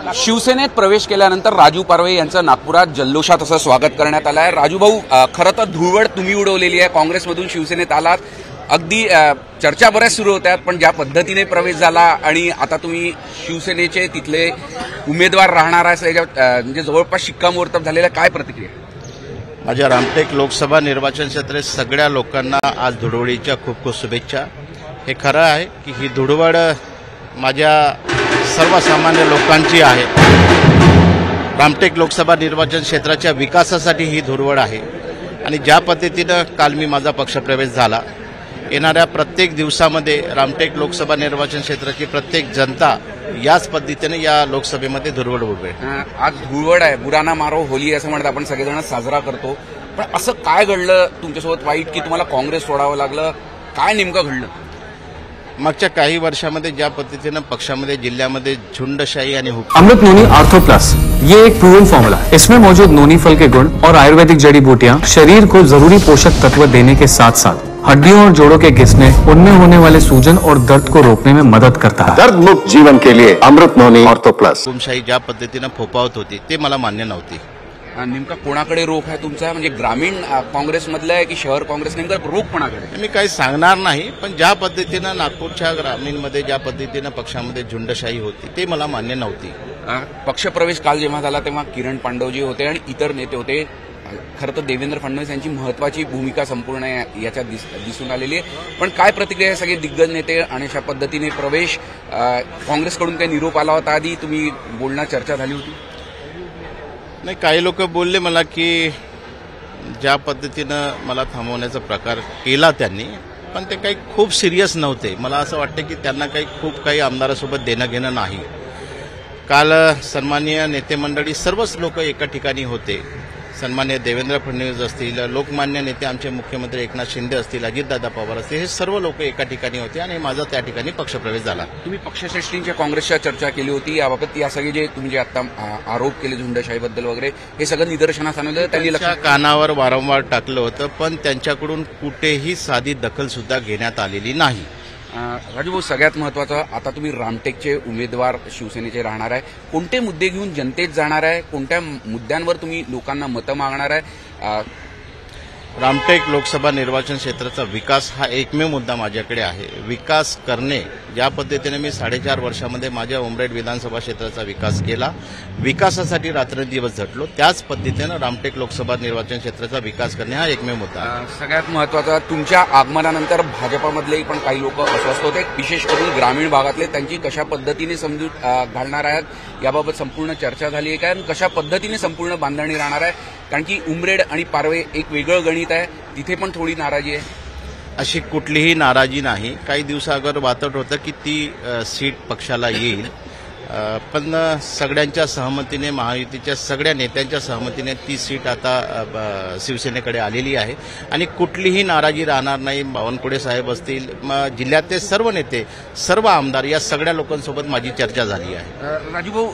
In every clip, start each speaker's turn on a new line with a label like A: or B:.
A: शिवसेनेत प्रवेश केल्यानंतर राजू पारवे यांचं नागपुरात जल्लोषात असं स्वागत करण्यात आलं आहे। राजू भाऊ, खरं तर धुळवड तुम्ही उडवलेली आहे, काँग्रेसमधून शिवसेनेत आलात, अगदी चर्चा बऱ्याच सुरू होत्या, पण ज्या पद्धतीने प्रवेश झाला आणि आता तुम्ही शिवसेनेचे तिथले उमेदवार राहणार आहे, म्हणजे जवळपास शिक्कामोर्तब झालेला, काय प्रतिक्रिया?
B: माझ्या रामटेक लोकसभा निर्वाचन क्षेत्र सगळ्या लोकांना आज धुळवडीच्या खूप खूप शुभेच्छा। हे खरं आहे की ही धुळवड माझ्या सर्वसामान्य लोकांची आहे। रामटेक लोकसभा निर्वाचन क्षेत्राच्या विकासासाठी ही धुळवड आहे आणि ज्या पद्धतीनं काल मी माझा पक्षप्रवेश झाला, येणाऱ्या प्रत्येक दिवसामध्ये रामटेक लोकसभा निर्वाचन क्षेत्राची प्रत्येक जनता याच पद्धतीने या लोकसभेमध्ये धुळवड उडवेल।
A: आज धुळवड आहे, बुराना मारो होली असं म्हणत आपण सगळेजण साजरा करतो, पण असं काय घडलं तुमच्यासोबत वाईट की तुम्हाला काँग्रेस सोडावं लागलं? काय नेमकं घडलं?
B: मागच्या काही वर्षामध्ये ज्या पद्धतीनं पक्षामध्ये जिल्ह्यामध्ये झुंडशाही आणि
C: अमृत नोनी आर्थो प्लस, ये एक प्रूवन फॉर्मूला है। इसमें मौजूद नोनी फल के गुण और आयुर्वेदिक जड़ी बूटियां शरीर को जरूरी पोषक तत्व देने के साथ साथ हड्डियों और जोड़ों के घिसने, उनमें होने वाले सूजन और दर्द को रोकने में मदद करता है।
D: दर्द मुक्त जीवन के लिए अमृत नोनी आर्थो प्लस।
B: हुकुमशाही ज्या पद्धतीनं फोफावत होती ते मला मान्य नव्हती।
A: नेमका कोणाकडे रोख आहे तुमचा? म्हणजे ग्रामीण काँग्रेसमधला आहे की शहर काँग्रेस? नेमका रोख कोणाकडे?
B: मी काही सांगणार नाही, पण ज्या पद्धतीनं नागपूरच्या ग्रामीणमध्ये ज्या पद्धतीनं पक्षामध्ये झुंडशाही होती ते मला मान्य नव्हती।
A: पक्षप्रवेश काल जेव्हा झाला तेव्हा किरण पांडवजी होते आणि इतर नेते होते। खरं तर देवेंद्र फडणवीस यांची महत्वाची भूमिका संपूर्ण याच्यात दिसून आलेली आहे, पण काय प्रतिक्रिया आहे? सगळे दिग्गज नेते आणि अशा पद्धतीने प्रवेश, काँग्रेसकडून काही निरोप आला होता? आधी तुम्ही बोलणं चर्चा झाली होती?
B: नाही, काही लोक बोलले मला की ज्या पद्धतीनं मला थांबवण्याचा प्रकार केला त्यांनी, पण ते काही खूप सिरियस नव्हते। मला असं वाटतं की त्यांना काही आमदारासोबत देणं घेणं नाही। काल सन्माननीय नेते मंडळी सर्वच लोक एका ठिकाणी होते। सन्मान्य देवेंद्र फडणवीस असतील, लोकमान्य नेते आमचे मुख्यमंत्री एकनाथ शिंदे असतील, अजितदादा पवार असतील, हे सर्व लोक एका ठिकाणी होते आणि माझा त्या ठिकाणी पक्षप्रवेश झाला।
A: तुम्ही पक्षश्रेष्ठींच्या काँग्रेसच्या चर्चा केली होती याबाबत, या सगळे जे तुम्ही जे आता आरोप केले झुंडशाहीबद्दल वगैरे, हे सगळं निदर्शनास आणलं? त्यांनी
B: कानावर वारंवार टाकलं होतं, पण त्यांच्याकडून कुठेही साधी दखल सुद्धा घेण्यात आलेली नाही।
A: राजू भाऊ, सगळ्यात महत्वाचं, आता तुम्ही रामटेकचे उमेदवार शिवसेनेचे राहणार आहे, कोणते मुद्दे घेऊन जनतेत जाणार आहे? कोणत्या मुद्द्यांवर तुम्ही लोकांना मतं मागणार आहे?
B: रामटेक लोकसभा निर्वाचन क्षेत्राचा विकास हा एकमेव मुद्दा माझ्याकडे आहे। विकास करणे, ज्या पद्धतीने मी 4.5 वर्षामध्ये माझ्या उमरेड विधानसभा क्षेत्राचा विकास केला, विकासासाठी रात्रंदिवस झटलो, त्याच पद्धतीनं रामटेक लोकसभा निर्वाचन क्षेत्राचा विकास करणे हा एकमेव मुद्दा।
A: सगळ्यात महत्वाचा, तुमच्या आगमनानंतर भाजपामधलेही पण काही लोक अस्वस्थ होते, विशेष करून ग्रामीण भागातले, त्यांची कशा पद्धतीने समजूत घालणार आहेत याबाबत संपूर्ण चर्चा झाली आहे काय? कशा पद्धतीने संपूर्ण बांधणी राहणार आहे? कारण की उमरेड आणि पारवे एक वेगळं गणित आहे, तिथे पण थोडी नाराजी आहे।
B: अशी कुठलीही नाराजी नाही। काही दिवसाअगोदर वाटत होतं की ती सीट पक्षाला येईल, पण सगळ्यांच्या सहमतीने, महायुतीच्या सगळ्या नेत्यांच्या सहमतीने ती सीट आता शिवसेनेकडे आलेली आहे आणि कुठलीही नाराजी राहणार नाही। बावनकुळे साहेब असतील, जिल्ह्यातले सर्व नेते, सर्व आमदार, या सगळ्या लोकांसोबत माझी चर्चा झाली आहे।
A: राजू भाऊ,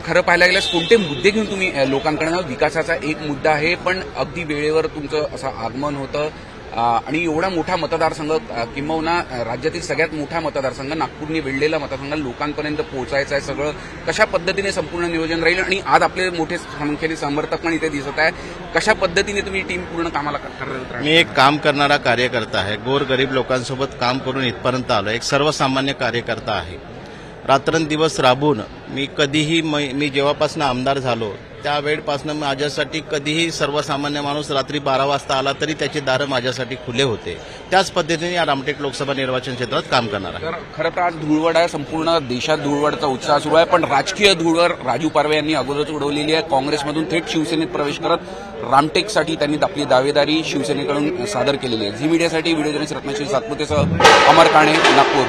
A: खरं पाहायला गेल्यास कोणते मुद्दे घेऊन तुम्ही लोकांकडे? विकासाचा एक मुद्दा आहे, पण अगदी वेळेवर तुमचं असं आगमन होतं आणि एवढा मोठा मतदारसंघ, किंबहुना राज्यातील सगळ्यात मोठा मतदारसंघ, नागपूरने वेढलेला मतदारसंघ, लोकांपर्यंत पोहोचायचं आहे सगळं, कशा पद्धतीने संपूर्ण नियोजन राहील? आणि आज आपले मोठे संख्येने समर्थक पण इथे दिसत आहे, कशा पद्धतीने तुम्ही टीम पूर्ण कामाला करत?
B: मी एक काम करणारा कार्यकर्ता आहे, गोरगरीब लोकांसोबत काम करून इथपर्यंत आलो, एक सर्वसामान्य कार्यकर्ता आहे। रात्रंदिवस राबून मी जेव्हापासून आमदार झालो त्यावेळपासून माझ्यासाठी कधीही सर्वसामान्य माणूस रात्री 12 वाजता आला तरी त्याचे दार माझ्यासाठी खुले होते। त्याच पद्धतीने या रामटेक लोकसभा निर्वाचन क्षेत्रात काम करणार आहे।
A: खरं तर आज धुळवड आहे, संपूर्ण देशात धुळवडचा उत्साह सुरू आहे, पण राजकीय धुळवड राजू पारवे यांनी अगोदरच उडवलेली आहे। काँग्रेसमधून थेट शिवसेनेत प्रवेश करत रामटेकसाठी त्यांनी आपली दावेदारी शिवसेनेकडून सादर केलेली आहे। झी मीडियासाठी व्हिडिओ जर्नलिस्ट रत्नाश्री सातपुतेसह अमर काणे, नागपूर।